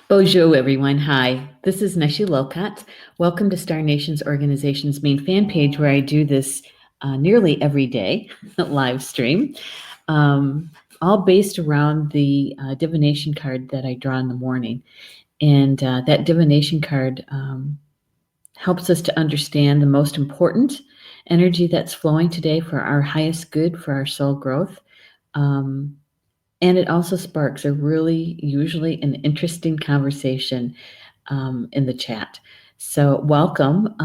Bonjour, everyone. Hi, this is Neshi Lokotz. Welcome to Star Nations Organization's main fan page, where I do this nearly every day live stream, all based around the divination card that I draw in the morning. And that divination card helps us to understand the most important energy that's flowing today for our highest good, for our soul growth. And it also sparks a usually an interesting conversation in the chat. So welcome.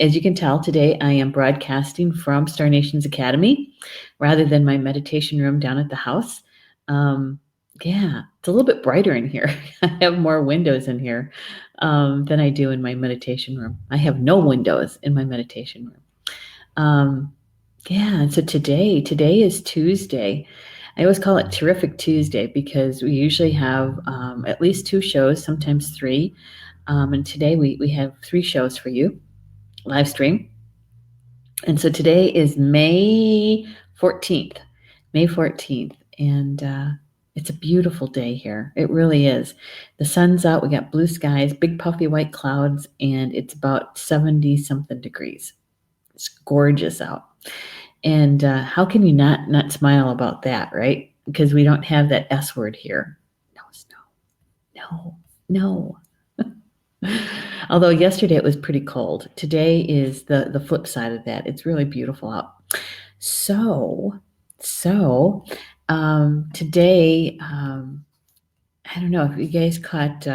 As you can tell, today I am broadcasting from Star Nations Academy rather than my meditation room down at the house. Yeah, it's a little bit brighter in here. I have more windows in here than I do in my meditation room. I have no windows in my meditation room. Yeah, so today is Tuesday. I always call it Terrific Tuesday because we usually have at least 2 shows, sometimes 3. And today we have 3 shows for you, live stream. And so today is May 14th, and it's a beautiful day here. It really is. The sun's out, we got blue skies, big puffy white clouds, and it's about 70-something degrees. It's gorgeous out. And how can you not smile about that, right? Because we don't have that S word here. No snow. No. Although yesterday it was pretty cold. Today is the flip side of that. It's really beautiful out. So today, I don't know if you guys caught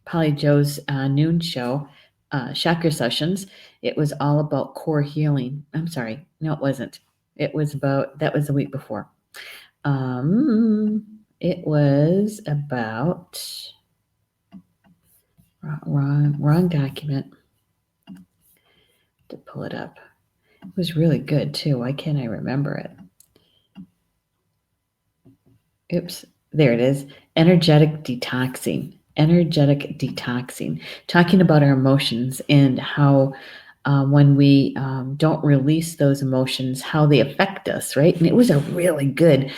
Polly Joe's noon show, Chakra Sessions. It was all about core healing. I'm sorry. No, it wasn't. That was the week before. It was about, wrong document. To pull it up. It was really good too. Why can't I remember it? Oops, there it is. Energetic detoxing, talking about our emotions and how when we don't release those emotions, how they affect us, right? And it was a really good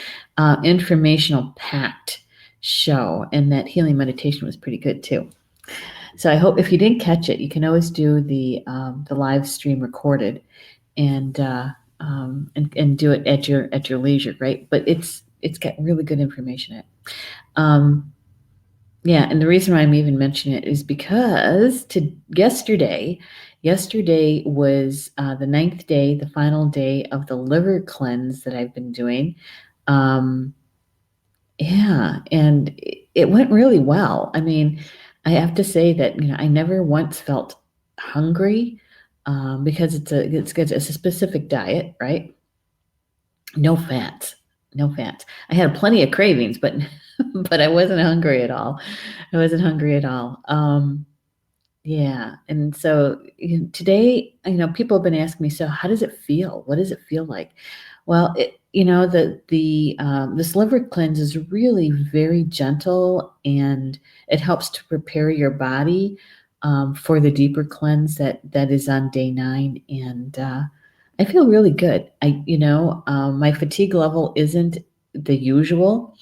informational packed show, and that healing meditation was pretty good too. So I hope if you didn't catch it, you can always do the live stream recorded and do it at your leisure, right? But it's got really good information in it. Yeah, and the reason why I'm even mentioning it is because yesterday was the 9th day, the final day of the liver cleanse that I've been doing. Yeah, and it went really well. I mean, I have to say that I never once felt hungry because it's a specific diet, right? No fats. I had plenty of cravings, but but I wasn't hungry at all. Yeah, and so today, people have been asking me, so how does it feel? What does it feel like? Well, this liver cleanse is really very gentle, and it helps to prepare your body for the deeper cleanse that is on day 9, and I feel really good. My fatigue level isn't the usual,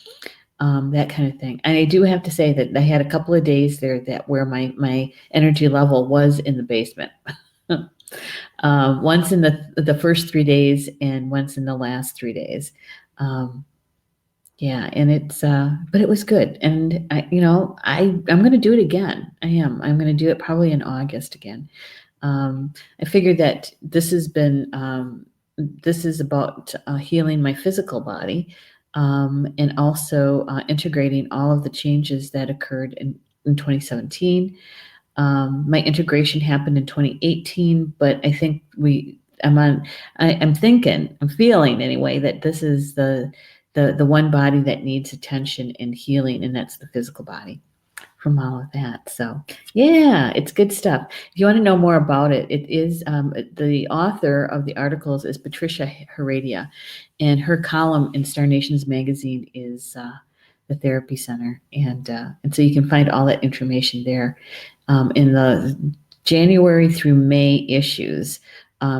that kind of thing. And I do have to say that I had a couple of days there where my energy level was in the basement. Once in the first 3 days and once in the last 3 days. Yeah, and but it was good. And I'm going to do it again. I'm going to do it probably in August again. I figured that this is about healing my physical body, and also integrating all of the changes that occurred in 2017. My integration happened in 2018, but I think I'm feeling anyway that this is the one body that needs attention and healing, and that's the physical body from all of that. So yeah, it's good stuff. If you want to know more about it, it is the author of the articles is Patricia Heredia, and her column in Star Nations magazine is the Therapy Center, and so you can find all that information there in the January through May issues,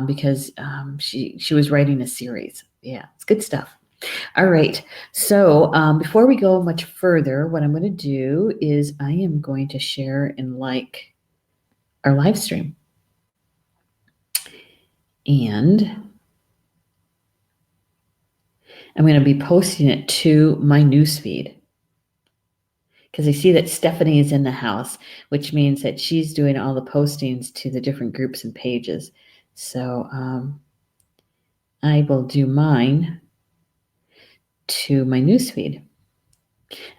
because she was writing a series. Yeah, it's good stuff. All right. So before we go much further, what I'm going to do is I am going to share and like our live stream. And I'm going to be posting it to my newsfeed because I see that Stephanie is in the house, which means that she's doing all the postings to the different groups and pages. So I will do mine to my newsfeed.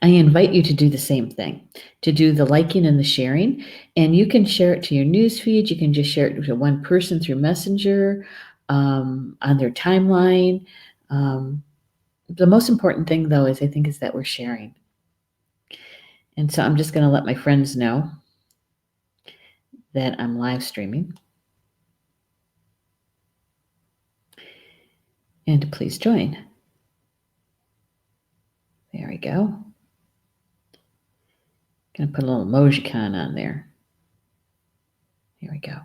I invite you to do the same thing, to do the liking and the sharing. And you can share it to your newsfeed. You can just share it to one person through Messenger, on their timeline. The most important thing, though, is that we're sharing. And so I'm just going to let my friends know that I'm live streaming. And to please join. There we go. Gonna put a little Hochokan on there. Here we go.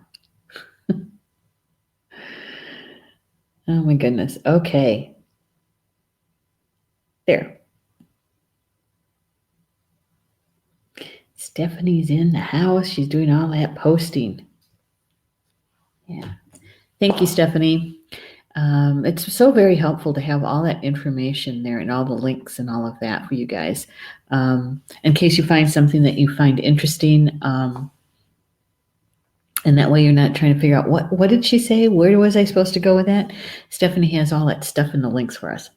Oh my goodness. Okay. There. Stephanie's in the house. She's doing all that posting. Yeah. Thank you, Stephanie. It's so very helpful to have all that information there and all the links and all of that for you guys. In case you find something that you find interesting, and that way you're not trying to figure out what did she say? Where was I supposed to go with that? Stephanie has all that stuff in the links for us.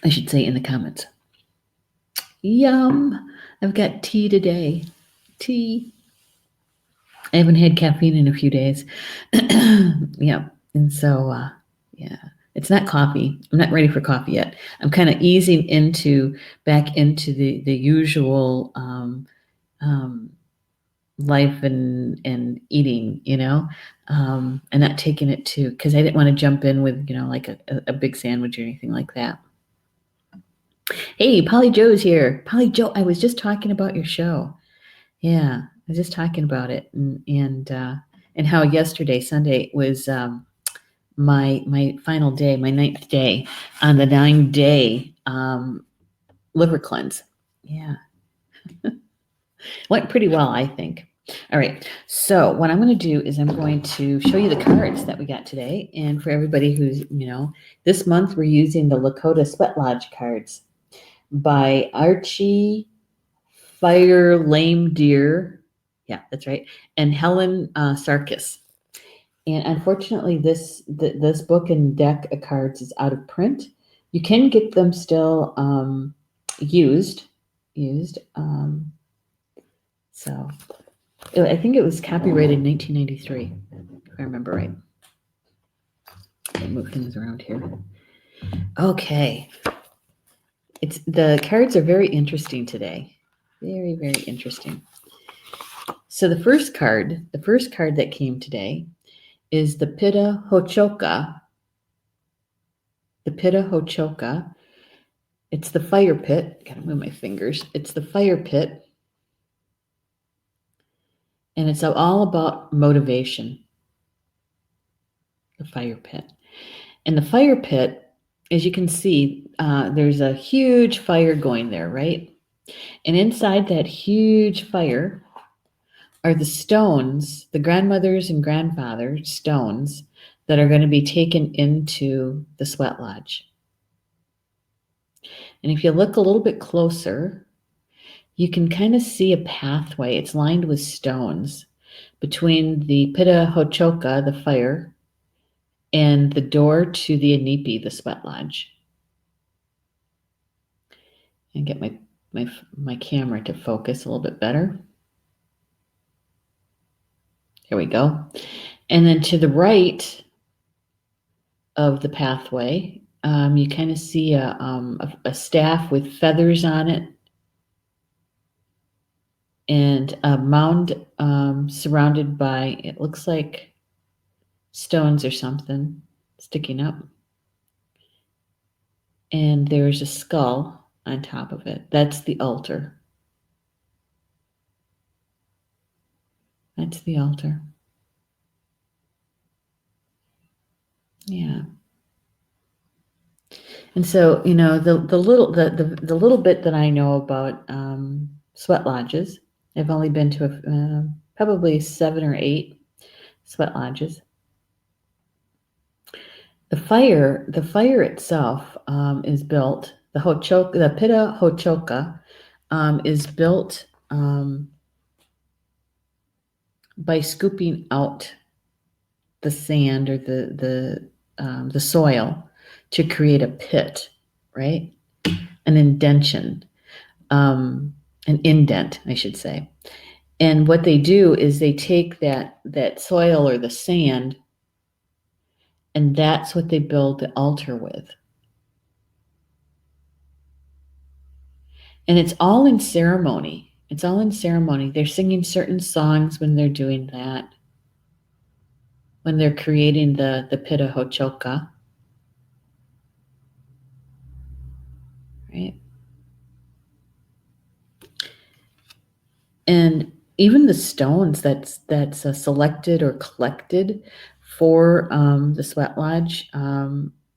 I should say in the comments. Yum! I've got tea today. Tea. I haven't had caffeine in a few days. Yeah. And so, yeah, it's not coffee. I'm not ready for coffee yet. I'm kind of easing back into the usual life and eating, and not taking it because I didn't want to jump in with, like a big sandwich or anything like that. Hey, Polly Joe's here. Polly Joe, I was just talking about your show. Yeah, I was just talking about it and how yesterday, Sunday, was my final day, my 9th day on the 9-day liver cleanse. Yeah, went pretty well, I think. All right, so what I'm going to do is I'm going to show you the cards that we got today, and for everybody who's this month we're using the Lakota Sweat Lodge cards by Archie Fire Lame Deer. Yeah, that's right. And Helen Sarkis. And unfortunately, this book and deck of cards is out of print. You can get them still used. So I think it was copyrighted in 1993, if I remember right. I'll move things around here. Okay. The cards are very interesting today. Very, very interesting. So the first card that came today is the Pita Hochoka. The Pita Hochoka. It's the fire pit. Gotta move my fingers. It's the fire pit. And it's all about motivation. The fire pit. And the fire pit, as you can see, there's a huge fire going there, right? And inside that huge fire are the stones, the grandmothers and grandfathers' stones that are going to be taken into the sweat lodge. And if you look a little bit closer, you can kind of see a pathway. It's lined with stones between the Pita Hochoka, the fire, and the door to the Inipi, the sweat lodge. And get my camera to focus a little bit better. Here we go. And then to the right of the pathway, you kind of see a staff with feathers on it and a mound surrounded by, it looks like stones or something sticking up. And there's a skull on top of it. That's the altar. That's the altar. Yeah. And so, the little bit that I know about sweat lodges, I've only been to probably 7 or 8 sweat lodges. The fire itself is built. The Pita Hochoka is built by scooping out the sand or the soil to create a pit, right? An indention, an indent, I should say. And what they do is they take that soil or the sand, and that's what they build the altar with. And it's all in ceremony. It's all in ceremony. They're singing certain songs when they're doing that, when they're creating the Pita Hochoka, right? And even the stones that's selected or collected for the sweat lodge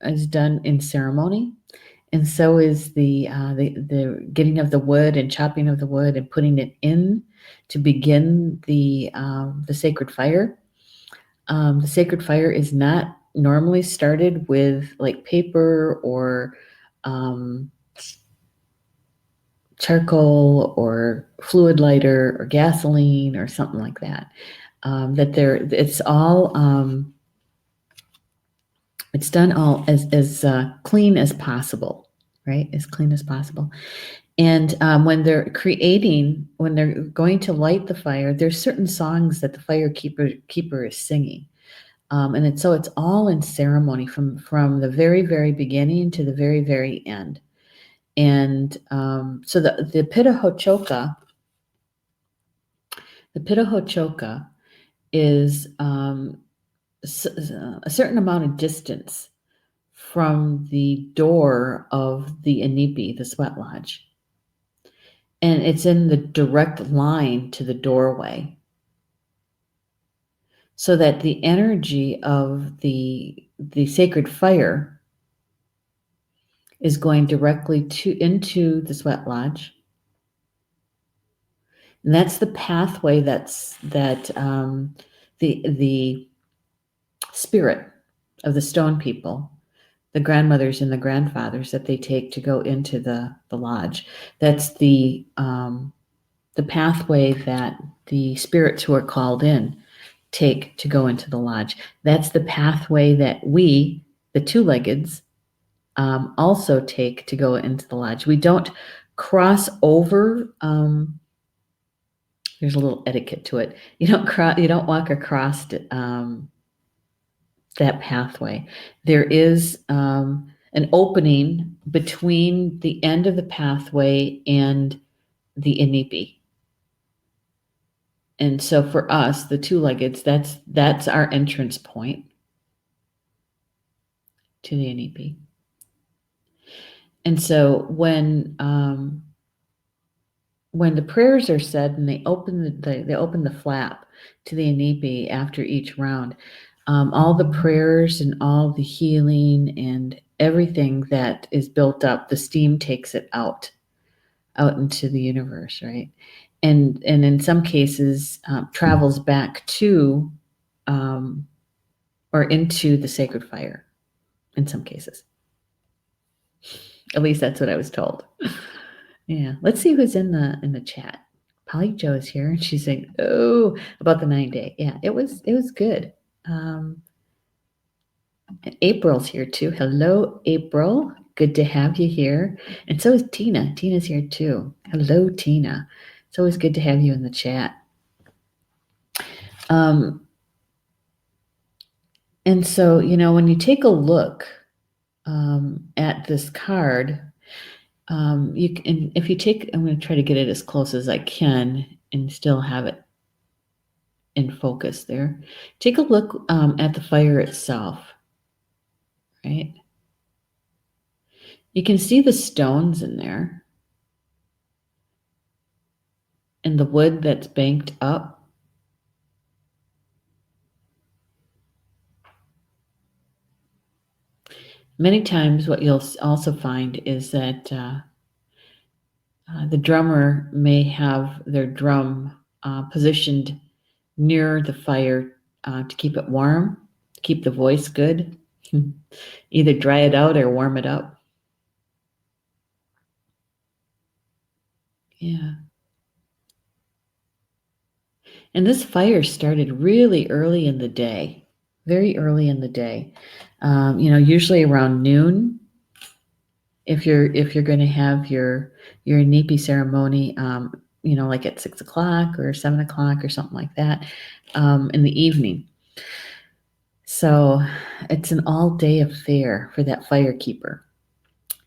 is done in ceremony, and so is the getting of the wood and chopping of the wood and putting it in to begin the sacred fire. The sacred fire is not normally started with like paper or um, charcoal or fluid lighter or gasoline or something like that. It's done all as clean as possible, right? As clean as possible. And when they're going to light the fire, there's certain songs that the keeper is singing. And it's all in ceremony from the very, very beginning to the very, very end. And so the Pita Hochoka is a certain amount of distance from the door of the Inipi, the sweat lodge. And it's in the direct line to the doorway. So that the energy of the sacred fire is going directly into the sweat lodge. And that's the pathway the spirit of the stone people, the grandmothers and the grandfathers that they take to go into the lodge. That's the pathway that the spirits who are called in take to go into the lodge. That's the pathway that we, the two-leggeds, also take to go into the lodge. We don't cross over. There's a little etiquette to it. You don't walk across that pathway. There is an opening between the end of the pathway and the Inipi. And so for us, the two-leggeds, that's our entrance point to the Inipi. And so when the prayers are said and they open the flap to the Inipi after each round, all the prayers and all the healing and everything that is built up, the steam takes it out into the universe, right? And in some cases travels back to or into the sacred fire. In some cases, at least that's what I was told. Yeah, let's see who's in the chat. Polly Jo is here, and she's saying, "Oh, about the 9-day." Yeah, it was good. April's here too. Hello, April. Good to have you here. And so is Tina. Tina's here too. Hello, Tina. It's always good to have you in the chat. And so, when you take a look at this card, you can, if you take, I'm going to try to get it as close as I can and still have it in focus there. Take a look at the fire itself, right? You can see the stones in there and the wood that's banked up. Many times what you'll also find is that the drummer may have their drum positioned near the fire to keep it warm, keep the voice good, either dry it out or warm it up. Yeah. And this fire started really early in the day, very early in the day. Usually around noon. If you're going to have your Inipi ceremony, like at 6 o'clock or 7 o'clock or something like that, in the evening. So it's an all-day affair for that fire keeper,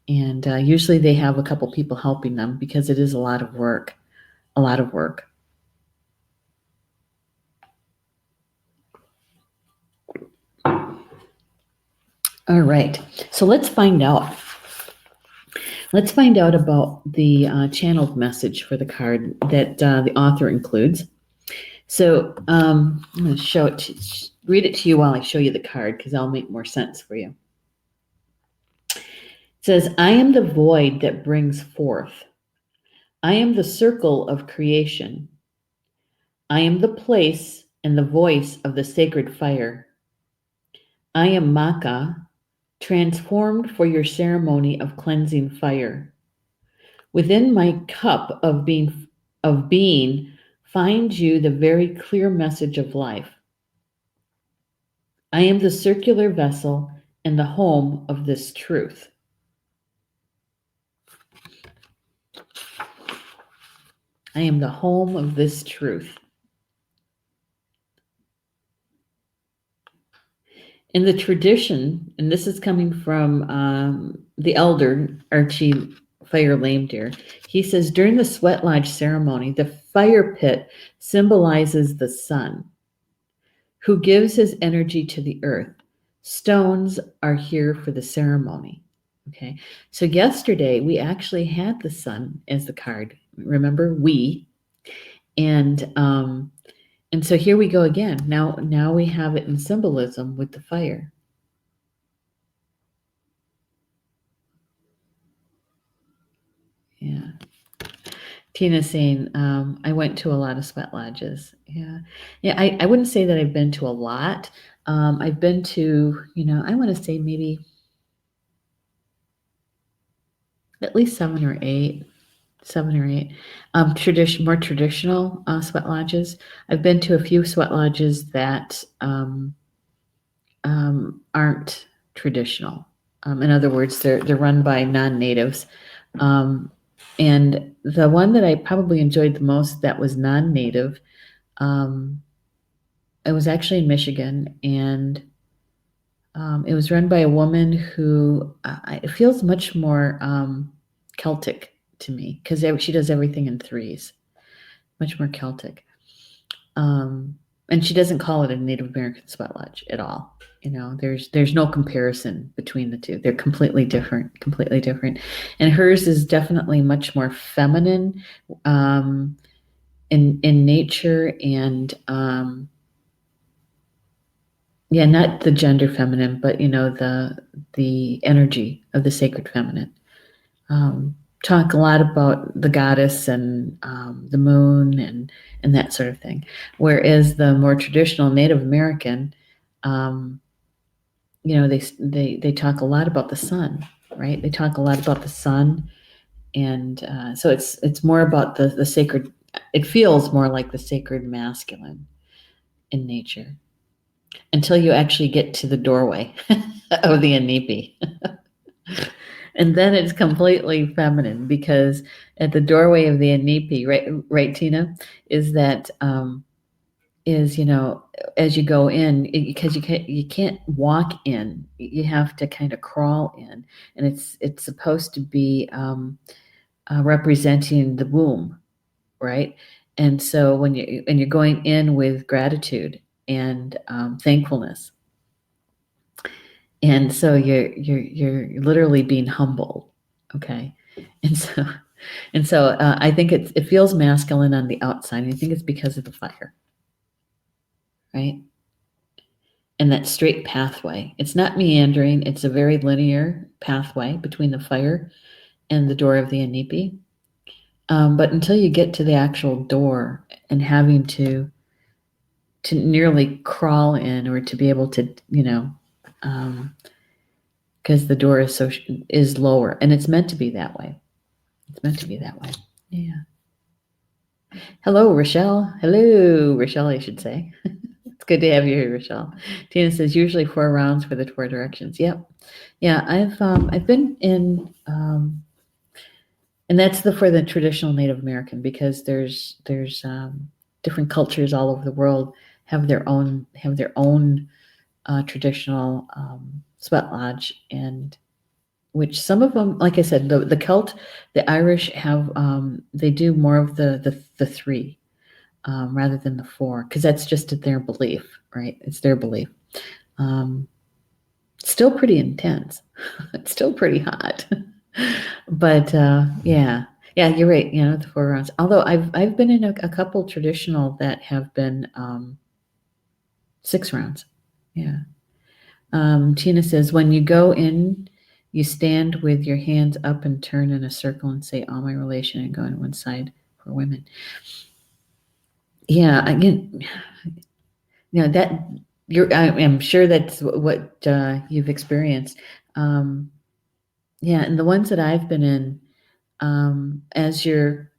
and usually they have a couple people helping them because it is a lot of work. A lot of work. All right, so let's find out. Let's find out about the channeled message for the card that the author includes. So I'm going to show it, read it to you while I show you the card because that'll make more sense for you. It says, I am the void that brings forth. I am the circle of creation. I am the place and the voice of the sacred fire. I am Maka, transformed for your ceremony of cleansing fire. Within my cup of being, find you the very clear message of life. I am the circular vessel and the home of this truth. I am the home of this truth. In the tradition, and this is coming from the elder, Archie Fire Lame Deer, he says, during the sweat lodge ceremony, the fire pit symbolizes the sun, who gives his energy to the earth. Stones are here for the ceremony. Okay, so yesterday we actually had the sun as the card. Remember, we, and so here we go again. Now we have it in symbolism with the fire. Yeah. Tina's saying, I went to a lot of sweat lodges. Yeah. I wouldn't say that I've been to a lot. I've been to, I want to say maybe at least 7 or 8. More traditional sweat lodges. I've been to a few sweat lodges that aren't traditional. In other words, they're run by non-natives. And the one that I probably enjoyed the most that was non-native, it was actually in Michigan, and it was run by a woman who it feels much more Celtic to me because she does everything in threes, much more Celtic. And she doesn't call it a Native American sweat lodge at all. There's no comparison between the two. They're completely different. And hers is definitely much more feminine in nature, and not the gender feminine, but the energy of the sacred feminine. Talk a lot about the goddess and the moon and that sort of thing. Whereas the more traditional Native American, they talk a lot about the sun, right? They talk a lot about the sun, and so it's more about the sacred. It feels more like the sacred masculine in nature until you actually get to the doorway of the Inipi. And then it's completely feminine because at the doorway of the Inipi, right, Tina, is that as you go in, because you can't walk in, you have to kind of crawl in, and it's supposed to be representing the womb, right? And so when you're going in with gratitude and thankfulness, and so you're literally being humbled, okay? And so I think it feels masculine on the outside. And I think it's because of the fire, right? and that straight pathway. It's not meandering. It's a very linear pathway between the fire and the door of the inipi. But until you get to the actual door and having to nearly crawl in or to be able to, because the door is lower, and it's meant to be that way. It's meant to be that way. Yeah. Hello, Rochelle. Hello, Rochelle, I should say. It's good to have you here, Rochelle. Tina says usually 4 rounds for the 4 directions. Yep. Yeah, I've been in, and that's for the traditional Native American, because there's different cultures all over the world have their own traditional sweat lodge, and which some of them, like I said, the Celt, the Irish have they do more of the 3 rather than the 4, because that's just their belief, right? It's their belief. Still pretty intense. It's still pretty hot, but yeah, you're right. The 4 rounds. Although I've been in a couple traditional that have been 6 rounds. Yeah. Tina says, when you go in, you stand with your hands up and turn in a circle and say, all my relation, and go on one side for women. Yeah, again, that I'm sure that's what you've experienced. Yeah, and the ones that I've been in, as you're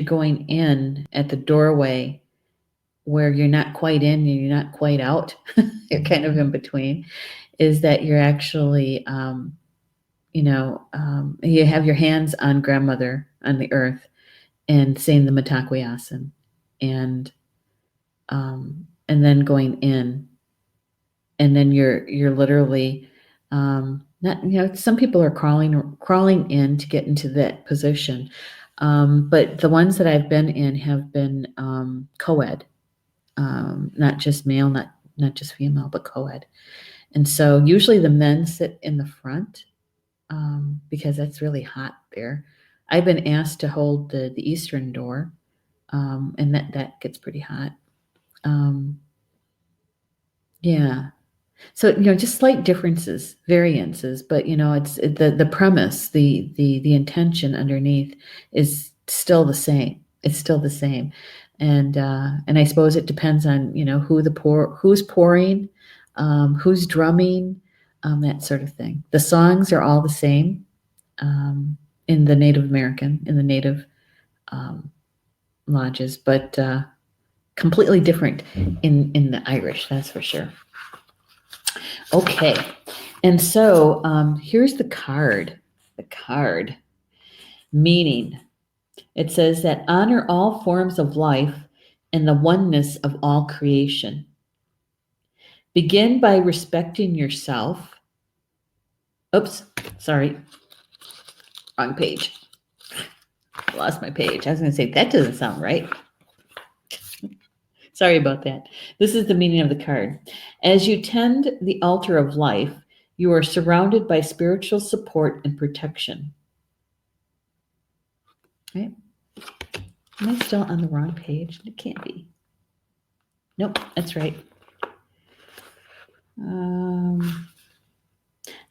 going in at the doorway, where you're not quite in and you're not quite out, you're kind of in between, is that you're actually, you have your hands on grandmother on the earth and saying the Mitakuye and then going in, and then you're literally not, some people are crawling in to get into that position, but the ones that I've been in have been co-ed, not just male, not just female, but co-ed. And so usually the men sit in the front, because that's really hot there. I've been asked to hold the eastern door, and that gets pretty hot. Yeah. So, just slight differences, variances, but it's the premise, the intention underneath is still the same. It's still the same. And I suppose it depends on, who's pouring, who's drumming, that sort of thing. The songs are all the same, in the Native American, in the Native lodges, but completely different in the Irish, that's for sure. Okay, and so here's the card. The card meaning. It says that honor all forms of life and the oneness of all creation. Begin by respecting yourself. Oops, sorry. Wrong page. I lost my page. I was going to say, that doesn't sound right. Sorry about that. This is the meaning of the card. As you tend the altar of life, you are surrounded by spiritual support and protection. Right? Am I still on the wrong page? It can't be. Nope, that's right.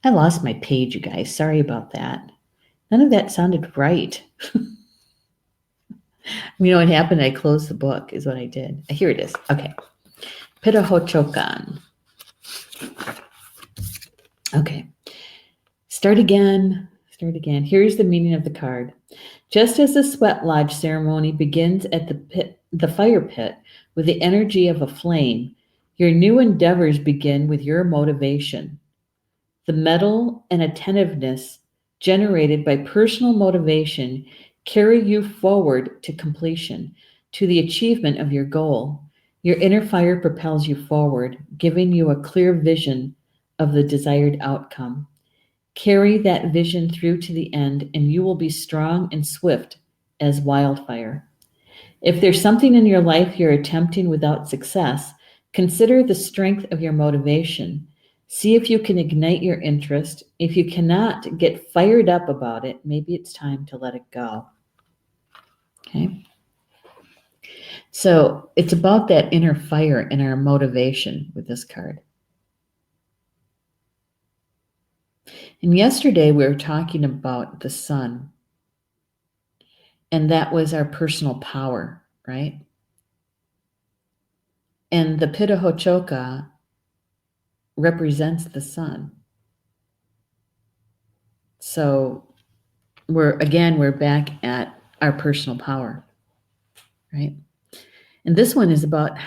I lost my page, you guys. Sorry about that. None of that sounded right. You know what happened? I closed the book is what I did. Here it is. Okay. Pita Hochokan. Okay. Start again. Here's the meaning of the card. Just as the sweat lodge ceremony begins at the fire pit with the energy of a flame, your new endeavors begin with your motivation. The mettle and attentiveness generated by personal motivation carry you forward to completion, to the achievement of your goal. Your inner fire propels you forward, giving you a clear vision of the desired outcome. Carry that vision through to the end, and you will be strong and swift as wildfire. If there's something in your life you're attempting without success, consider the strength of your motivation. See if you can ignite your interest. If you cannot, get fired up about it. Maybe it's time to let it go. Okay? So it's about that inner fire and our motivation with this card. And yesterday we were talking about the sun, and that was our personal power, right? And the Pita Hochoka represents the sun. So we're back at our personal power, right? And this one is about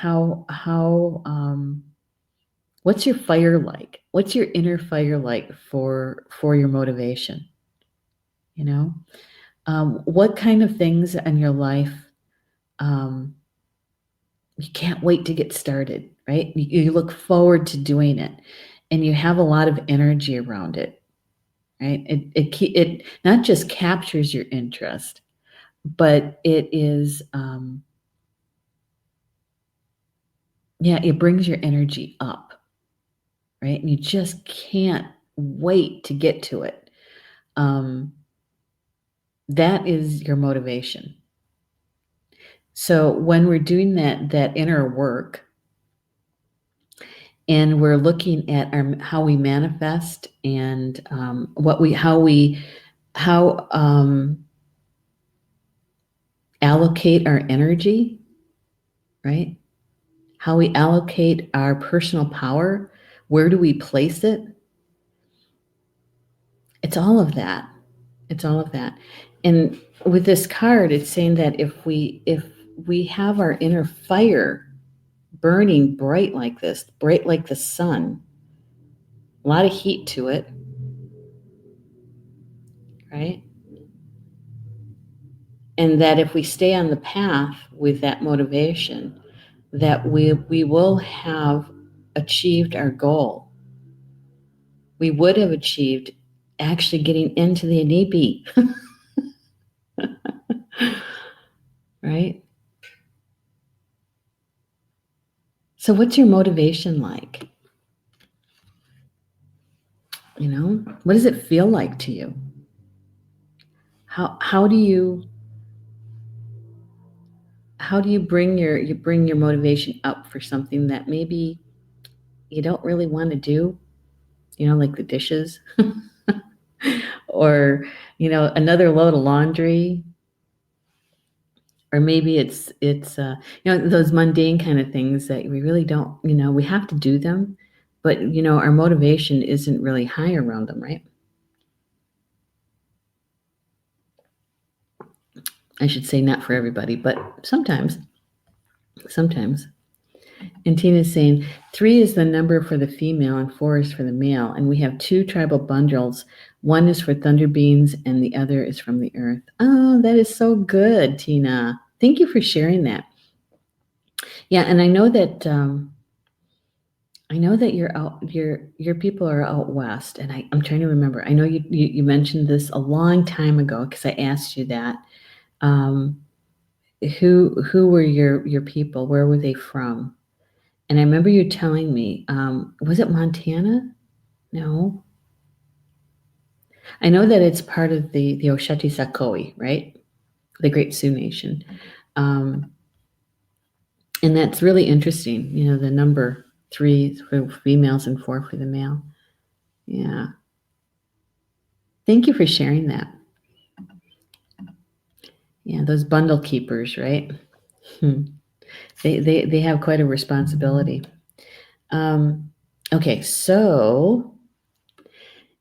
what's your fire like? What's your inner fire like for your motivation? You know, what kind of things in your life you can't wait to get started, right? You look forward to doing it, and you have a lot of energy around it, right? It not just captures your interest, but it brings your energy up, right? And you just can't wait to get to it. That is your motivation. So when we're doing that inner work, and we're looking at how we manifest and how allocate our energy, right? How we allocate our personal power, where do we place it? It's all of that. It's all of that. And with this card, it's saying that if we have our inner fire burning bright like this, bright like the sun, a lot of heat to it, right? And that if we stay on the path with that motivation, that we will have achieved our goal. We would have achieved actually getting into the NEB, right? So what's your motivation like? You know, what does it feel like to you? How do you bring your motivation up for something that maybe you don't really want to do, like the dishes or another load of laundry, or maybe it's those mundane kind of things that we really don't, we have to do them, but our motivation isn't really high around them, right? I should say not for everybody, but sometimes. And Tina's saying 3 is the number for the female and 4 is for the male. And we have 2 tribal bundles. One is for thunder beings and the other is from the earth. Oh, that is so good, Tina. Thank you for sharing that. Yeah, and I know that you're out. Your people are out west, and I'm trying to remember. I know you mentioned this a long time ago because I asked you that. Who were your people? Where were they from? And I remember you telling me, was it Montana? No. I know that it's part of the Osheti Sakoi, right? The Great Sioux Nation. And that's really interesting, the number 3 for females and 4 for the male. Yeah. Thank you for sharing that. Yeah, those bundle keepers, right? They have quite a responsibility. Okay, so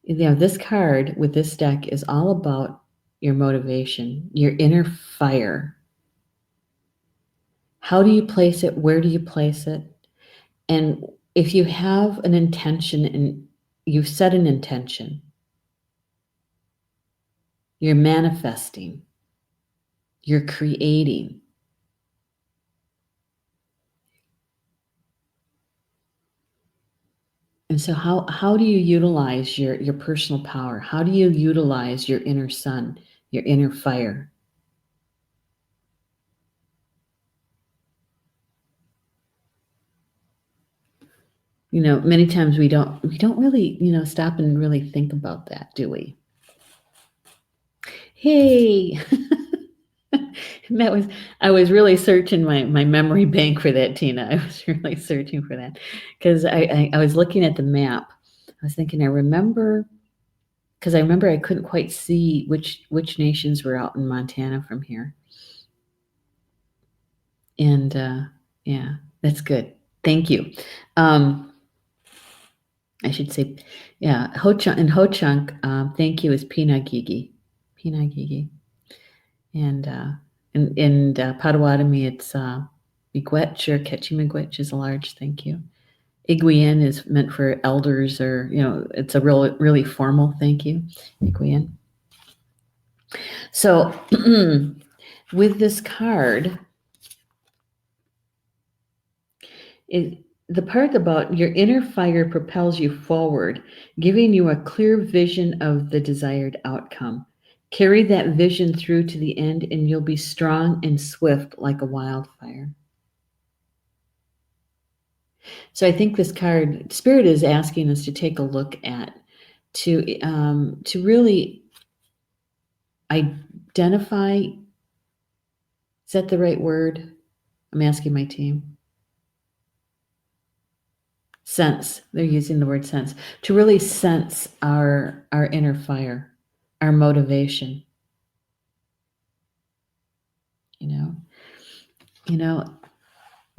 this card with this deck is all about your motivation, your inner fire. How do you place it? Where do you place it? And if you have an intention and you've set an intention, you're manifesting, you're creating. And so how do you utilize your personal power? How do you utilize your inner sun, your inner fire? Many times we don't really, stop and really think about that, do we? Hey, I was really searching my memory bank for that, Tina. I was really searching for that because I was looking at the map. I was thinking, I remember because I remember I couldn't quite see which nations were out in Montana from here. And yeah, that's good. Thank you. I should say, yeah, Ho-chunk, thank you, is Pinagigi. Pinagigi. And in Potawatomi, it's miigwech or ketchimigwech is a large thank you. Iguyen is meant for elders, or, it's a really formal thank you, Iguyen. So with this card, the part about your inner fire propels you forward, giving you a clear vision of the desired outcome. Carry that vision through to the end, and you'll be strong and swift like a wildfire. So I think this card, Spirit is asking us to take a look at, to really identify, is that the right word? I'm asking my team. Sense, they're using the word sense, to really sense our inner fire, our motivation.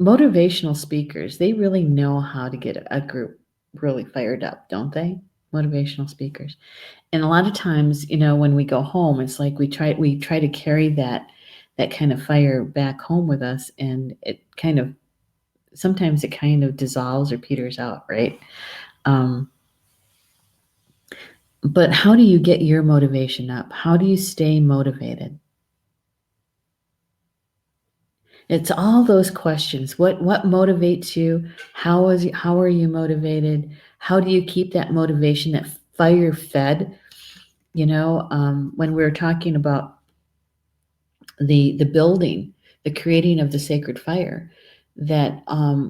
Motivational speakers, they really know how to get a group really fired up, don't they? Motivational speakers. And a lot of times, when we go home, it's like we try to carry that kind of fire back home with us, and sometimes it kind of dissolves or peters out, right? But how do you get your motivation up? How do you stay motivated? It's all those questions. What motivates you? How are you motivated? How do you keep that motivation, that fire fed? When we were talking about the building, the creating of the sacred fire, that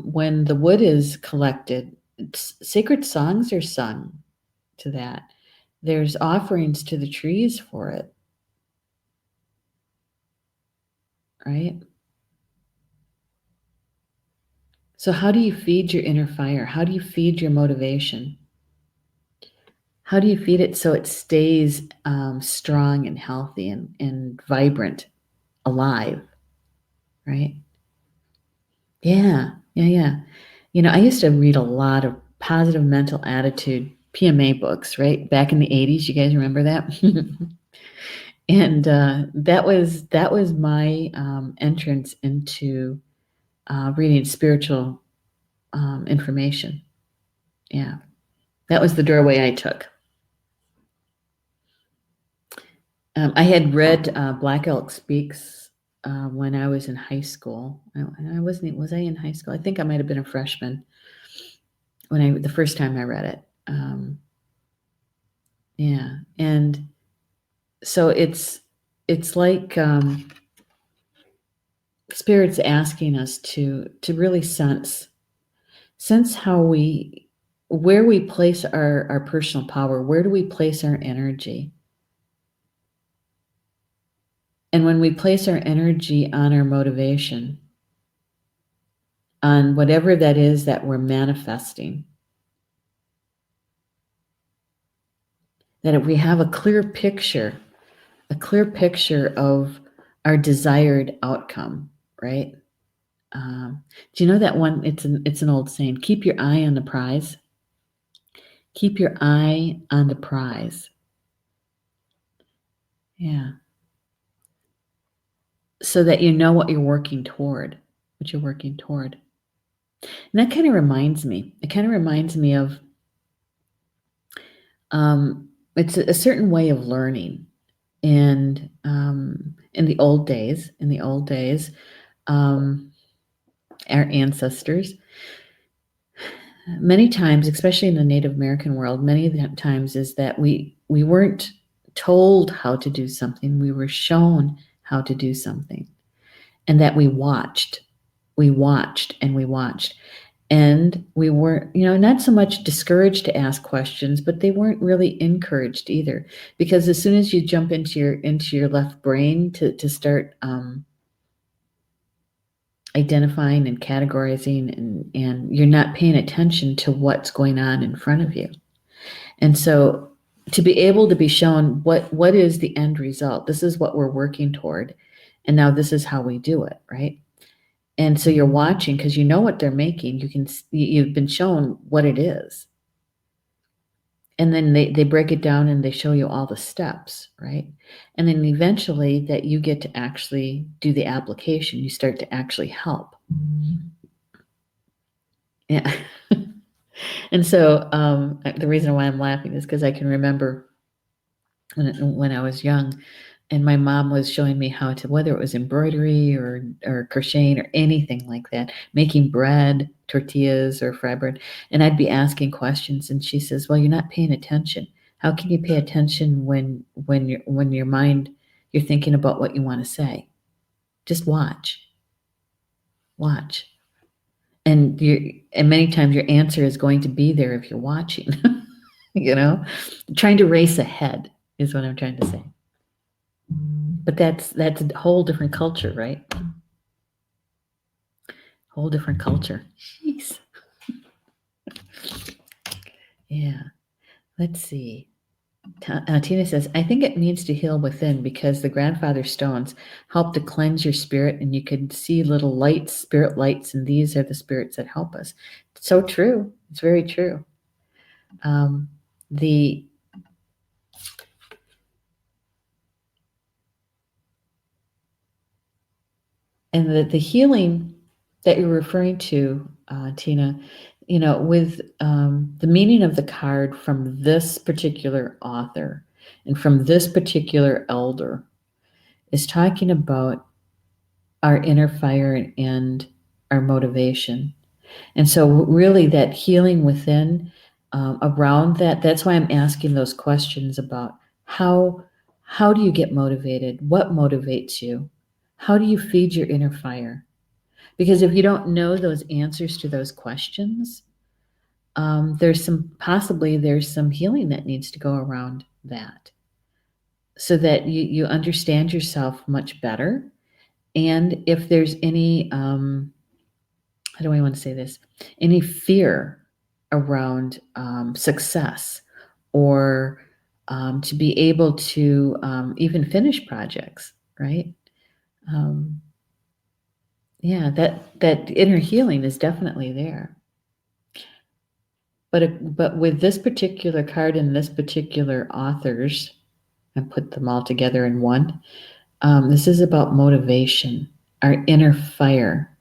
when the wood is collected, sacred songs are sung to that. There's offerings to the trees for it, right? So how do you feed your inner fire? How do you feed your motivation? How do you feed it so it stays strong and healthy and vibrant, alive, right? Yeah. I used to read a lot of positive mental attitude PMA books, right? Back in the 80s, you guys remember that? And that was my entrance into reading spiritual information. Yeah, that was the doorway I took. I had read Black Elk Speaks when I was in high school. Was I in high school? I think I might have been a freshman the first time I read it. Yeah, and so it's like Spirit's asking us to really sense where we place our personal power. Where do we place our energy? And when we place our energy on our motivation, on whatever that is that we're manifesting, that if we have a clear picture of our desired outcome, right? Do you know that one? It's an old saying, keep your eye on the prize. Keep your eye on the prize. Yeah. So that you know what you're working toward. And that kind of reminds me. It kind of reminds me of it's a certain way of learning. And in the old days, our ancestors, many times, especially in the Native American world, many of the times is that we weren't told how to do something. We were shown how to do something, and that we watched. And we weren't, not so much discouraged to ask questions, but they weren't really encouraged either. Because as soon as you jump into your left brain to start identifying and categorizing, and you're not paying attention to what's going on in front of you. And so to be able to be shown what is the end result. This is what we're working toward, and now this is how we do it, right? And so you're watching because you know what they're making. You've been shown what it is, and then they break it down and they show you all the steps, right? And then eventually that you get to actually do the application. You start to actually help. Yeah. And so the reason why I'm laughing is because I can remember when I was young, and my mom was showing me how to, whether it was embroidery or crocheting or anything like that, making bread, tortillas or fry bread, and I'd be asking questions, and she says, "Well, you're not paying attention. How can you pay attention when your mind you're thinking about what you want to say? Just watch." And many times your answer is going to be there if you're watching. You know, trying to race ahead is what I'm trying to say. But that's a whole different culture, right? Whole different culture. Jeez. Yeah. Let's see. Tina says, I think it means to heal within because the grandfather stones help to cleanse your spirit, and you can see little lights, spirit lights, and these are the spirits that help us. It's so true. It's very true. The healing that you're referring to, Tina, with the meaning of the card from this particular author and from this particular elder is talking about our inner fire and our motivation. And so really that healing within, around that's why I'm asking those questions about how do you get motivated? What motivates you? How do you feed your inner fire? Because if you don't know those answers to those questions, there's some healing that needs to go around that, so that you understand yourself much better. And if there's any, how do I want to say this? Any fear around success, or to be able to even finish projects, right? Um, yeah, that inner healing is definitely there. But with this particular card and this particular authors, I put them all together in one. This is about motivation, our inner fire.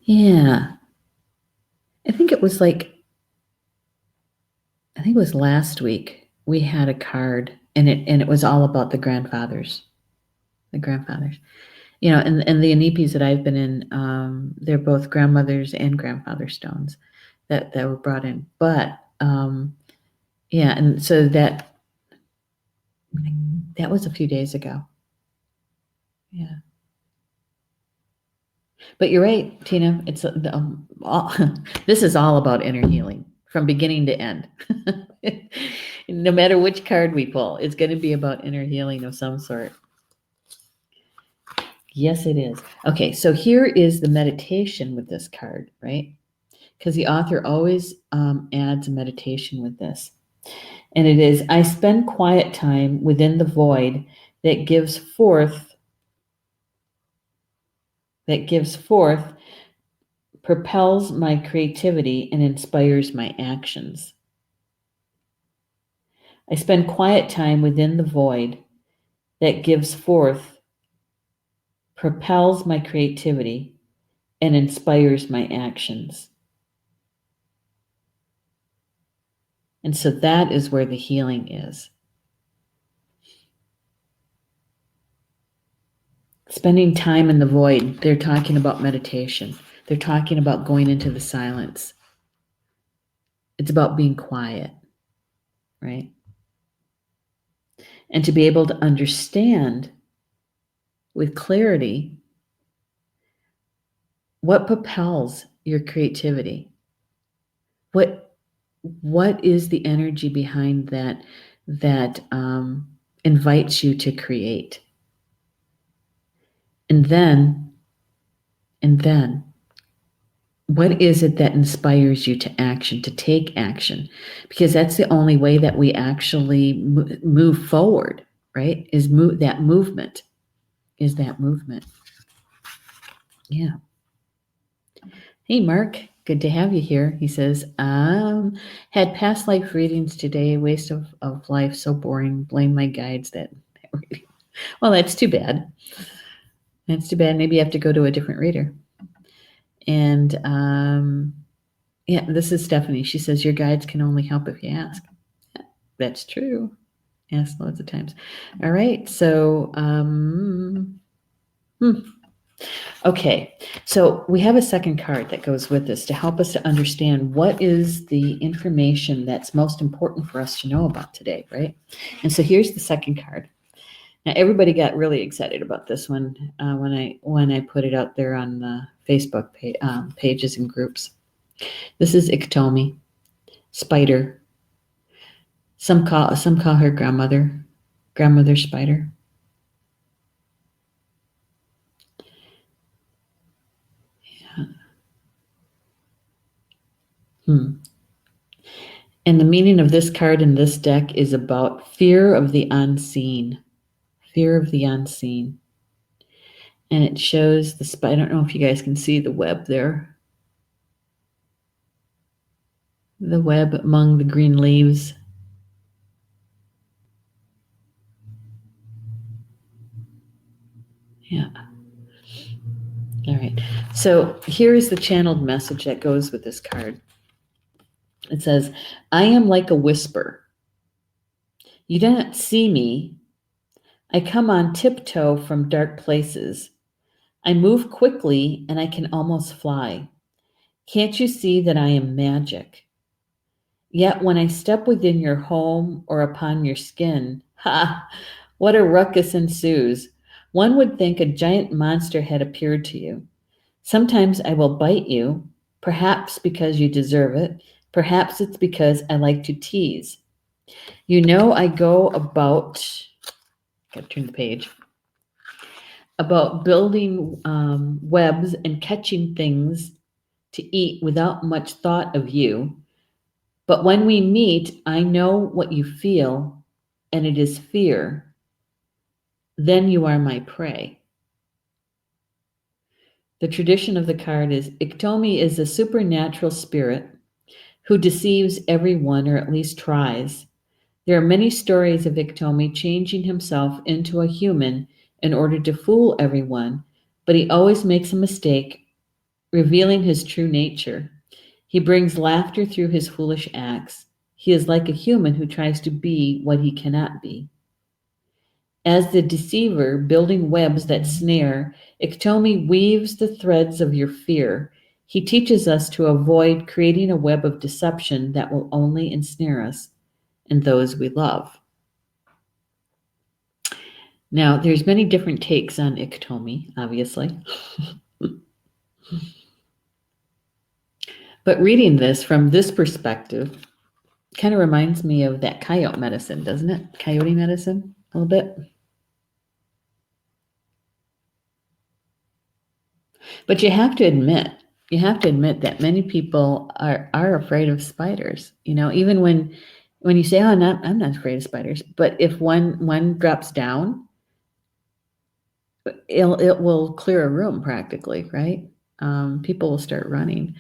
Yeah, I think it was last week we had a card, and it was all about the grandfathers, the grandfathers. And the Anipis that I've been in, they're both grandmothers and grandfather stones that were brought in. But yeah, and so that was a few days ago. Yeah. But you're right, Tina. It's this is all about inner healing from beginning to end. No matter which card we pull, it's going to be about inner healing of some sort. Yes, it is. Okay, so here is the meditation with this card, right? Because the author always adds a meditation with this. And it is, I spend quiet time within the void that gives forth, propels my creativity and inspires my actions. I spend quiet time within the void that gives forth, propels my creativity, and inspires my actions. And so that is where the healing is. Spending time in the void, they're talking about meditation. They're talking about going into the silence. It's about being quiet, right? And to be able to understand with clarity what propels your creativity. What is the energy behind that invites you to create? And then And then, what is it that inspires you to action, to take action? Because that's the only way that we actually move forward, right? Is that movement. Yeah. Hey, Mark, good to have you here. He says, had past life readings today, waste of life, so boring. Blame my guides that reading. Well, that's too bad. That's too bad. Maybe you have to go to a different reader. And yeah, this is Stephanie. She says, your guides can only help if you ask. That's true. Ask loads of times. All right. So, okay. So we have a second card that goes with this to help us to understand what is the information that's most important for us to know about today, right? And so here's the second card. Now everybody got really excited about this one when I put it out there on the Facebook pages and groups. This is Iktomi, spider. Some call her grandmother spider. Yeah. And the meaning of this card in this deck is about fear of the unseen. Fear of the unseen. And it shows the spider. I don't know if you guys can see the web there. The web among the green leaves. Yeah. All right. So here is the channeled message that goes with this card. It says, I am like a whisper. You do not see me. I come on tiptoe from dark places. I move quickly and I can almost fly. Can't you see that I am magic? Yet when I step within your home or upon your skin, ha, what a ruckus ensues. One would think a giant monster had appeared to you. Sometimes I will bite you, perhaps because you deserve it. Perhaps it's because I like to tease. You know, I go about, gotta turn the page, about building webs and catching things to eat without much thought of you. But when we meet, I know what you feel, and it is fear. Then you are my prey. The tradition of the card is Iktomi is a supernatural spirit who deceives everyone, or at least tries. There are many stories of Iktomi changing himself into a human in order to fool everyone, but he always makes a mistake, revealing his true nature. He brings laughter through his foolish acts. He is like a human who tries to be what he cannot be. As the deceiver building webs that snare, Iktomi weaves the threads of your fear. He teaches us to avoid creating a web of deception that will only ensnare us and those we love. Now, there's many different takes on Iktomi, obviously. But reading this from this perspective kind of reminds me of that coyote medicine, doesn't it? Coyote medicine, a little bit. But you have to admit that many people are afraid of spiders. You know, even when you say, "Oh, I'm not afraid of spiders," but if one drops down, it will clear a room practically, right? People will start running.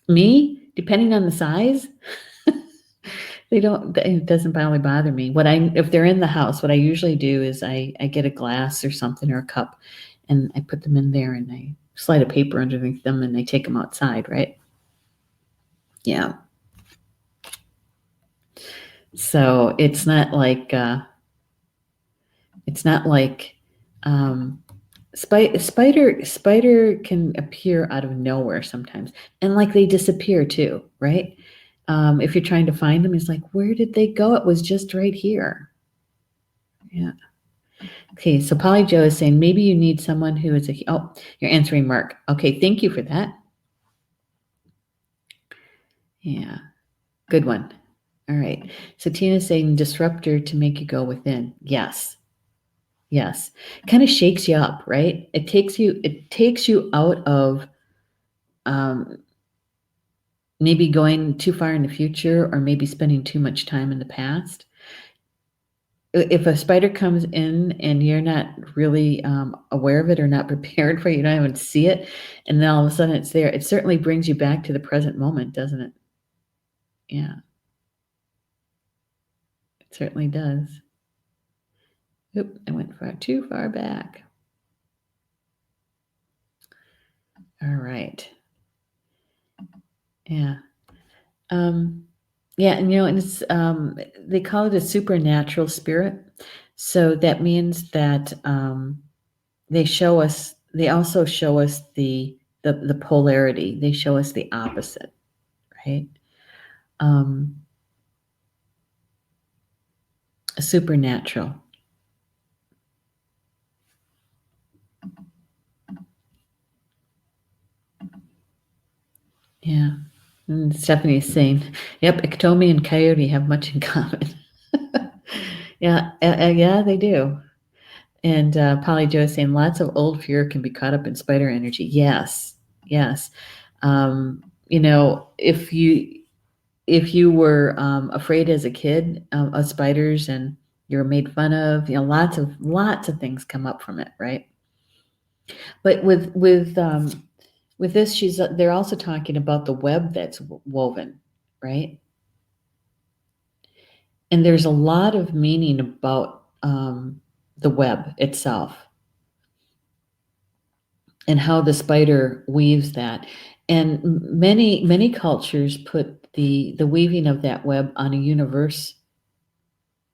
Me, depending on the size, it doesn't really bother me. If they're in the house, what I usually do is I get a glass or something or a cup, and I put them in there and I slide a paper underneath them and I take them outside, right? Yeah. So it's not like spider can appear out of nowhere sometimes, and like they disappear too, right? If you're trying to find them, it's like, where did they go? It was just right here. Yeah. Okay, so Polly Joe is saying maybe you need someone who is you're answering Mark. Okay, thank you for that. Yeah, good one. All right. So Tina's saying disruptor to make you go within. Yes. Yes. Kind of shakes you up, right? It takes you out of um, maybe going too far in the future or maybe spending too much time in the past. If a spider comes in and you're not really aware of it or not prepared for it, you don't even see it, and then all of a sudden it's there, it certainly brings you back to the present moment, doesn't it? Yeah, it certainly does. Oop, I went too far back. All right. Yeah. Yeah, and and it's they call it a supernatural spirit. So that means that they also show us the polarity. They show us the opposite, right? Um, supernatural. Yeah. And Stephanie's saying, yep, Iktomi and Coyote have much in common. Yeah, yeah, they do. And Polly Joe is saying lots of old fear can be caught up in spider energy. Yes, yes. If you were afraid as a kid of spiders and you were made fun of, lots of things come up from it, right? But with this, they're also talking about the web that's woven, right? And there's a lot of meaning about the web itself and how the spider weaves that. And many cultures put the weaving of that web on a universe,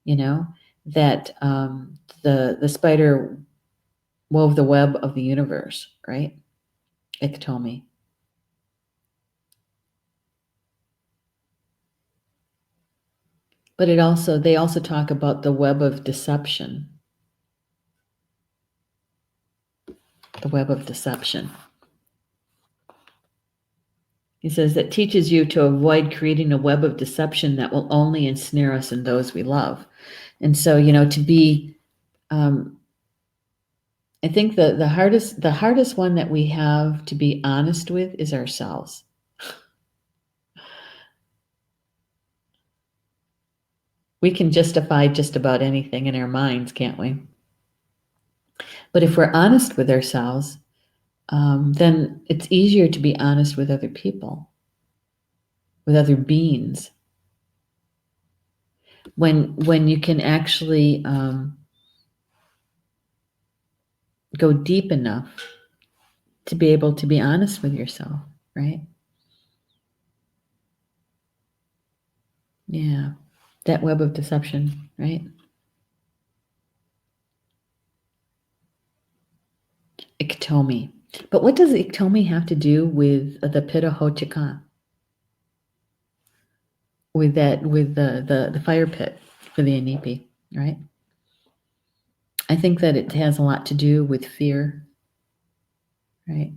you know, that the spider wove the web of the universe, right? Iktomi. But they also talk about the web of deception. The web of deception. He says that teaches you to avoid creating a web of deception that will only ensnare us and those we love. And so, to be, I think the hardest one that we have to be honest with is ourselves. We can justify just about anything in our minds, can't we? But if we're honest with ourselves, then it's easier to be honest with other people, with other beings. When you can actually go deep enough to be able to be honest with yourself, right? Yeah, that web of deception, right? Iktomi. But what does Iktomi have to do with the Pita Hochokan? With the fire pit for the Inipi, right? I think that it has a lot to do with fear, right?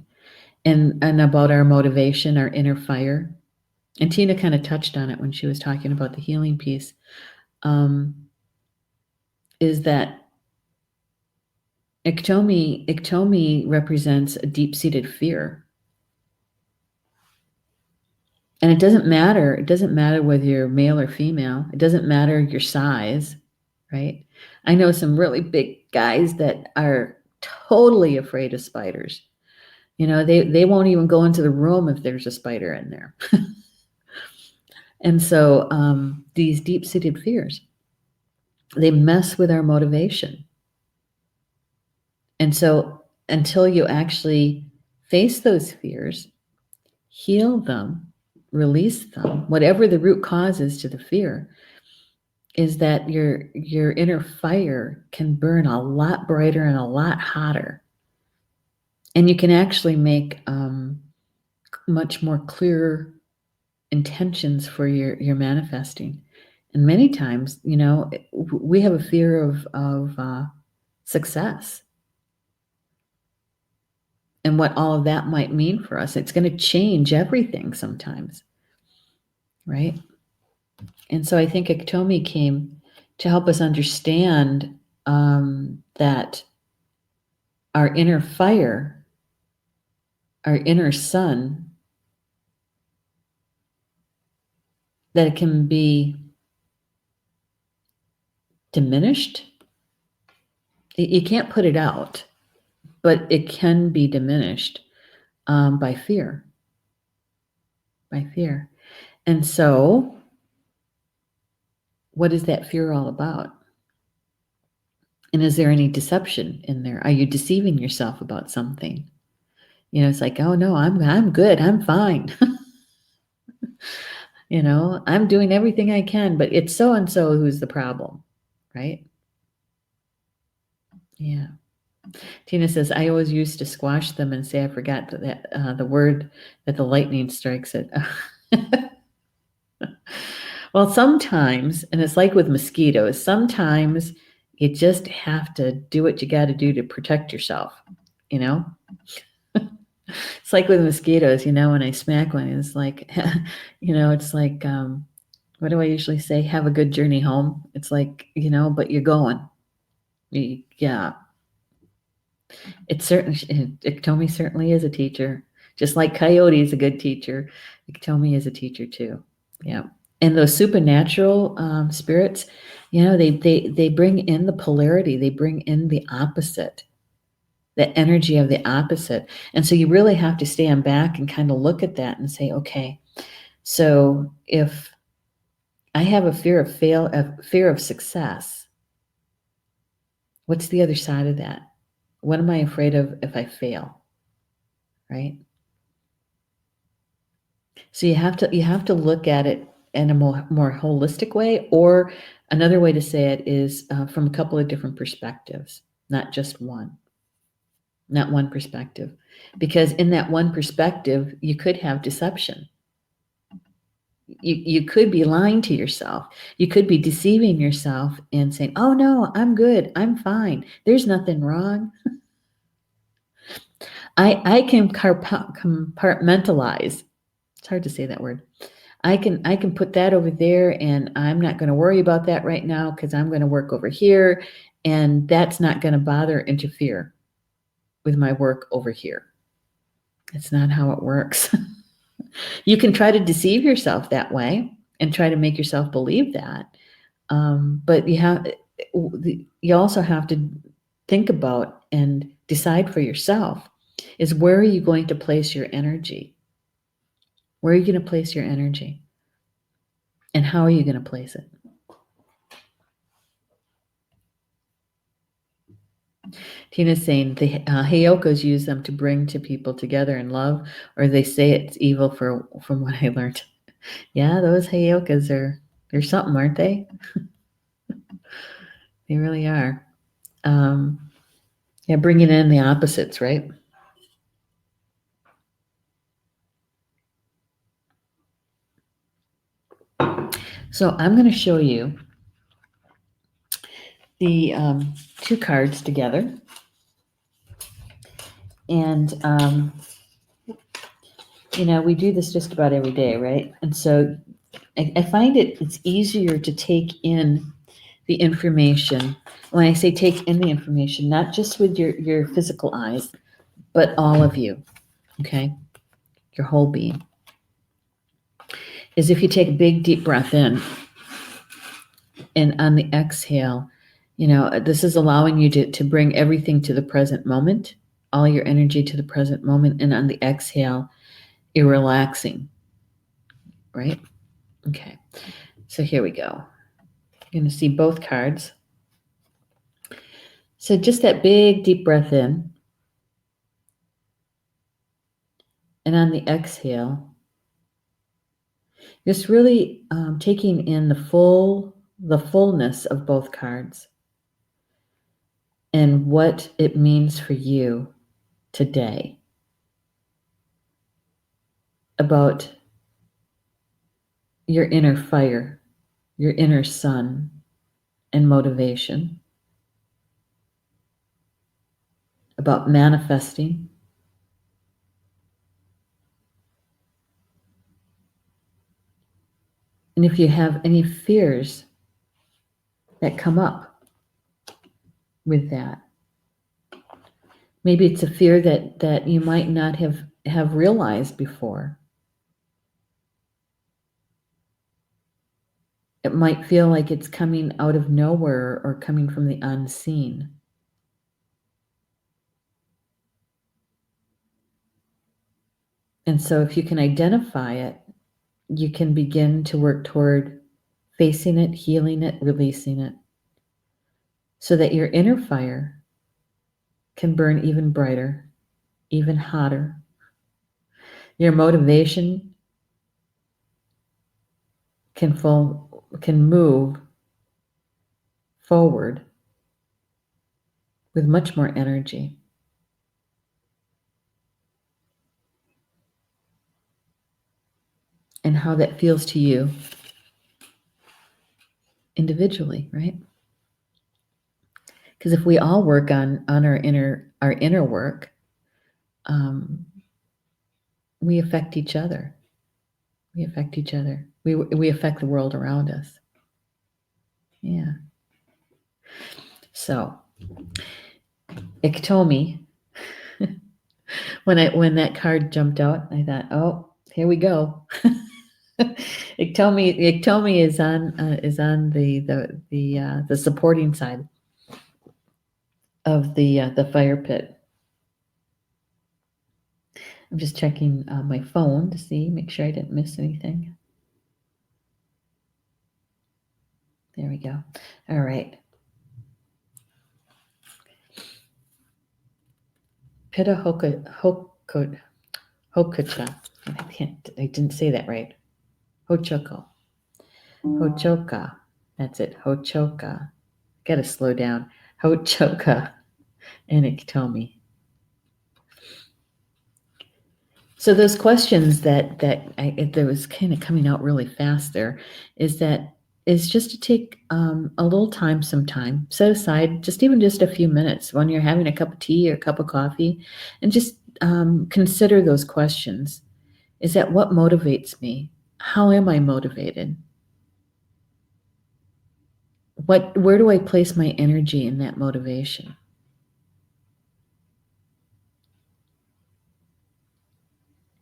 And about our motivation, our inner fire. And Tina kind of touched on it when she was talking about the healing piece. Is that Iktomi represents a deep-seated fear. And it doesn't matter. It doesn't matter whether you're male or female. It doesn't matter your size, right? I know some really big guys that are totally afraid of spiders. They won't even go into the room if there's a spider in there. And so these deep-seated fears, they mess with our motivation. And so until you actually face those fears, heal them, release them, whatever the root cause is to the fear, is that your inner fire can burn a lot brighter and a lot hotter. And you can actually make much more clear intentions for your manifesting. And many times, we have a fear of success and what all of that might mean for us. It's going to change everything sometimes, right? And so I think Iktomi came to help us understand that our inner fire, our inner sun, that it can be diminished. You can't put it out, but it can be diminished by fear. By fear. And so, what is that fear all about? And is there any deception in there? Are you deceiving yourself about something? You know, it's like, oh no, I'm good, I'm fine. You know, I'm doing everything I can, but it's so and so who's the problem, right? Yeah. Tina says, I always used to squash them and say I forgot that the word that the lightning strikes it. Well, sometimes, and it's like with mosquitoes, sometimes you just have to do what you got to do to protect yourself, you know? It's like with mosquitoes, you know, when I smack one, it's like, you know, it's like, what do I usually say? Have a good journey home. It's like, you know, but you're going. Yeah. It certainly, Iktomi certainly is a teacher. Just like Coyote is a good teacher, Iktomi is a teacher too. Yeah. And those supernatural spirits, you know, they bring in the polarity. They bring in the opposite, the energy of the opposite. And so you really have to stand back and kind of look at that and say, okay, so if I have a fear of success, what's the other side of that? What am I afraid of if I fail? Right? So you have to look at it in a more holistic way, or another way to say it is from a couple of different perspectives, not just one, not one perspective, because in that one perspective you could have deception. You could be lying to yourself. You could be deceiving yourself and saying, "Oh no, I'm good. I'm fine. There's nothing wrong. I can compartmentalize." It's hard to say that word. I can put that over there, and I'm not going to worry about that right now because I'm going to work over here, and that's not going to bother interfere with my work over here. It's not how it works. You can try to deceive yourself that way and try to make yourself believe that, but you also have to think about and decide for yourself is where are you going to place your energy? Where are you going to place your energy? And how are you going to place it? Tina's saying the Heyokas use them to bring to people together in love, or they say it's evil from what I learned. Yeah, those Heyokas they're something, aren't they? They really are. Yeah, bringing in the opposites, right? So I'm going to show you the two cards together, and you know we do this just about every day, right? And so I find it's easier to take in the information. When I say take in the information, not just with your physical eyes, but all of you, okay? Your whole being. Is if you take a big deep breath in, and on the exhale, you know, this is allowing you to bring everything to the present moment, all your energy to the present moment, and on the exhale, you're relaxing, right? Okay, so here we go. You're going to see both cards. So just that big deep breath in, and on the exhale, just really taking in the fullness of both cards and what it means for you today about your inner fire, your inner sun and motivation, about manifesting, and if you have any fears that come up, with that. Maybe it's a fear that you might not have realized before. It might feel like it's coming out of nowhere or coming from the unseen. And so if you can identify it, you can begin to work toward facing it, healing it, releasing it, so that your inner fire can burn even brighter, even hotter. Your motivation can move forward with much more energy. And how that feels to you individually, right? Because if we all work on our inner work, we affect each other. We affect each other. We affect the world around us. Yeah. So, Iktomi. When that card jumped out, I thought, oh, here we go. Iktomi is on the supporting side of the fire pit. I'm just checking my phone to make sure I didn't miss anything. There we go. All right. Pita Hochoka. I didn't say that right. Hochoka. Hochoka. That's it. Hochoka. Gotta slow down. Hochoka and Iktomi. So those questions that was kind of coming out really fast there is just to take a little time sometime, set aside just a few minutes when you're having a cup of tea or a cup of coffee, and just consider those questions. Is that what motivates me? How am I motivated? Where do I place my energy in that motivation?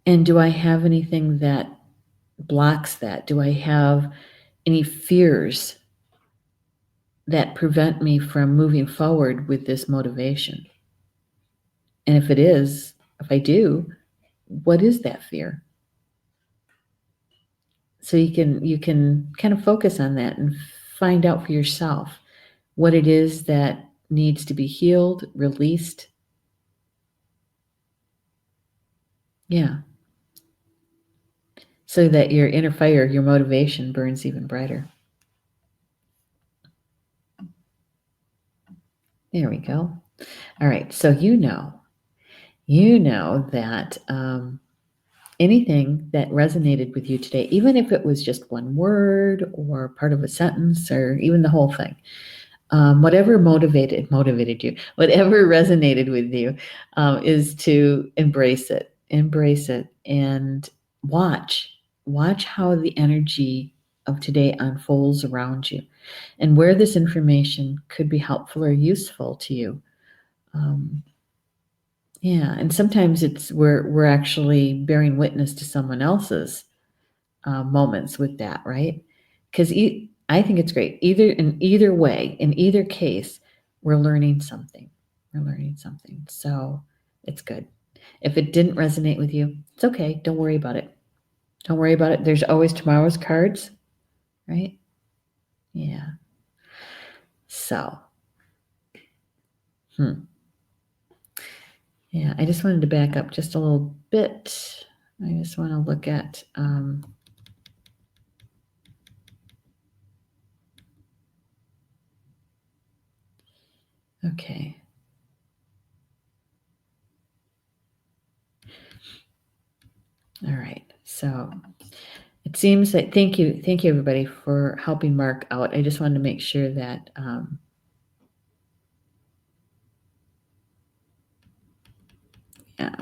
And do I have anything that blocks that? Do I have any fears that prevent me from moving forward with this motivation? And if I do, what is that fear? So you can kind of focus on that and find out for yourself what it is that needs to be healed, released. Yeah. So that your inner fire, your motivation burns even brighter. There we go. All right. So you know that anything that resonated with you today, even if it was just one word or part of a sentence or even the whole thing, whatever motivated you, whatever resonated with you, is to embrace it, and watch how the energy of today unfolds around you, and where this information could be helpful or useful to you. Yeah, and sometimes we're actually bearing witness to someone else's moments with that, right? Because I think it's great. Either way, in either case, we're learning something. So it's good. If it didn't resonate with you, it's okay. Don't worry about it. There's always tomorrow's cards, right? Yeah. So, yeah, I just wanted to back up just a little bit. I just want to look at okay. All right. So it seems that thank you everybody for helping Mark out. I just wanted to make sure that yeah.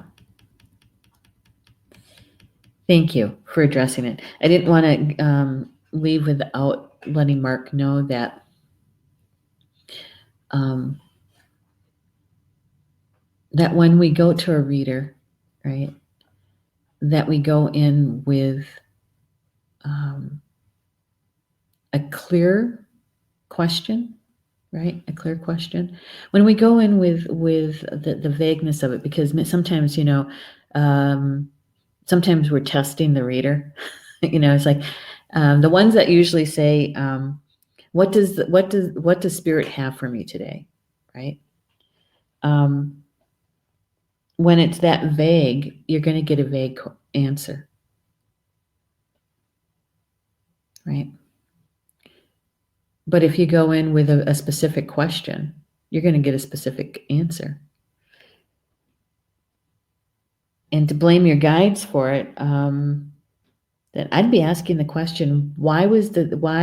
Thank you for addressing it. I didn't want to leave without letting Mark know that that when we go to a reader, right, that we go in with a clear question, right? A clear question. When we go in with the vagueness of it, because sometimes, sometimes we're testing the reader. It's like the ones that usually say, what does spirit have for me today, right? When it's that vague, you're going to get a vague answer, right? But if you go in with a specific question, you're going to get a specific answer. And to blame your guides for it, then I'd be asking the question: why was the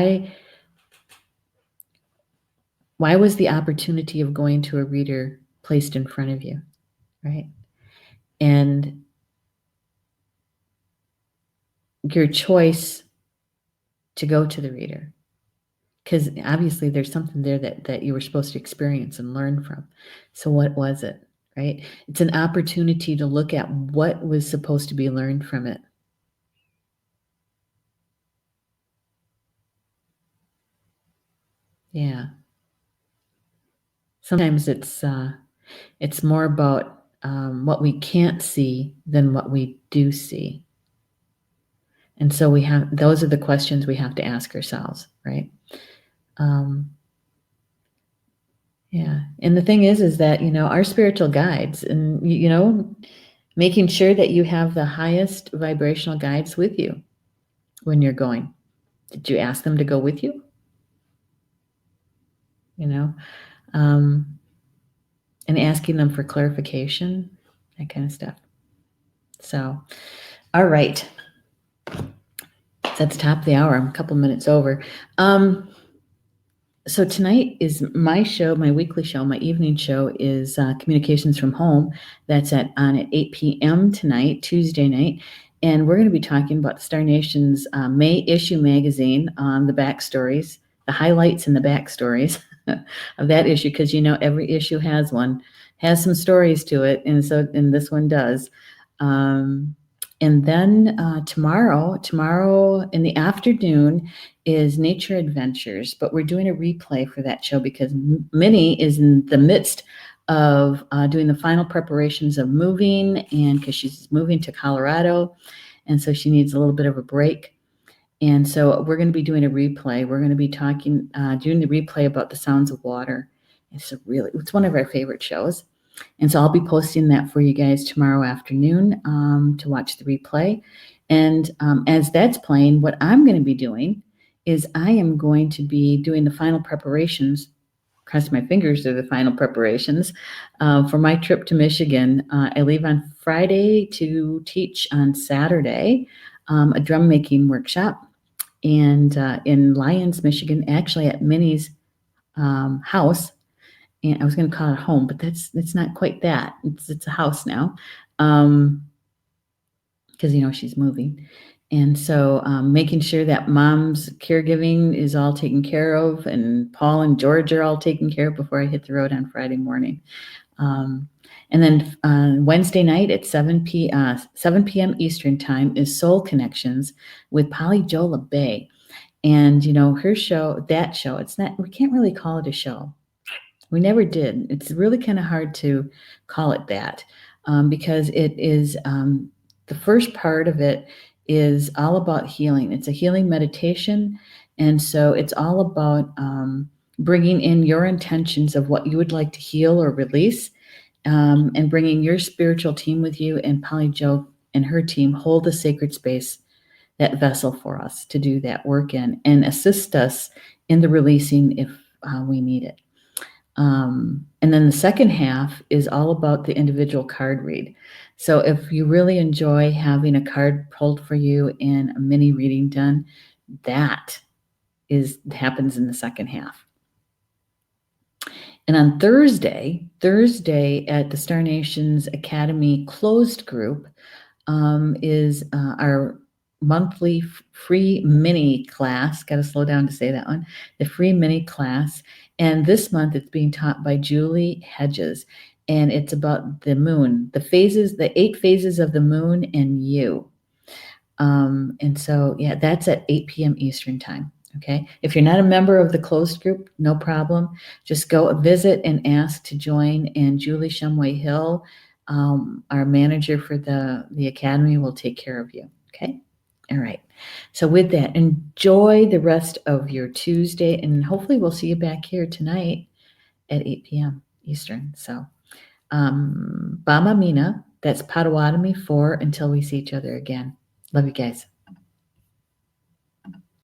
opportunity of going to a reader placed in front of you, right? And your choice to go to the reader, because obviously there's something there that you were supposed to experience and learn from. So what was it, right? It's an opportunity to look at what was supposed to be learned from it. Yeah. Sometimes it's more about what we can't see than what we do see. And so those are the questions we have to ask ourselves, right? Yeah. And the thing is that, our spiritual guides, and, making sure that you have the highest vibrational guides with you when you're going. Did you ask them to go with you? And asking them for clarification, that kind of stuff. So, all right. That's top of the hour. I'm a couple minutes over. So tonight is my show, my weekly show. My evening show is Communications from Home. That's on at 8 p.m. tonight, Tuesday night. And we're going to be talking about Star Nation's May issue magazine, the backstories, the highlights and the backstories of that issue, because every issue has some stories to it, and this one does. And then tomorrow in the afternoon is Nature Adventures, but we're doing a replay for that show because Minnie is in the midst of doing the final preparations of moving, and because she's moving to Colorado, and so she needs a little bit of a break. And so we're going to be doing a replay. We're going to be doing the replay about the sounds of water. It's one of our favorite shows. And so I'll be posting that for you guys tomorrow afternoon to watch the replay. And as that's playing, what I'm going to be doing is I am going to be doing the final preparations. Cross my fingers, they're the final preparations for my trip to Michigan. I leave on Friday to teach on Saturday a drum making workshop, and in Lyons, Michigan, actually at Minnie's house. And I was going to call it home, but it's not quite that. It's a house now, because she's moving, and so making sure that Mom's caregiving is all taken care of, and Paul and George are all taken care of before I hit the road on Friday morning. And then Wednesday night at 7 p.m. Eastern time is Soul Connections with Polly Jo LeBay. And her show, we can't really call it a show. We never did. It's really kind of hard to call it that because it is the first part of it is all about healing. It's a healing meditation. And so it's all about bringing in your intentions of what you would like to heal or release, and bringing your spiritual team with you. And Polly Jo and her team hold the sacred space, that vessel for us to do that work in, and assist us in the releasing if we need it. And then the second half is all about the individual card read. So if you really enjoy having a card pulled for you and a mini reading done, that happens in the second half. And on Thursday at the Star Nations Academy closed group is our monthly free mini class. Got to slow down to say that one. The free mini class. And this month it's being taught by Julie Hedges. and it's about the moon, the 8 phases of the moon and you. And so, yeah, that's at 8 p.m. Eastern time. Okay. If you're not a member of the closed group, no problem. Just go visit and ask to join. And Julie Shumway Hill, our manager for the academy, will take care of you. Okay. All right. So with that, enjoy the rest of your Tuesday, and hopefully we'll see you back here tonight at 8 p.m. Eastern. So, Bama Mina, that's Potawatomi for until we see each other again. Love you guys.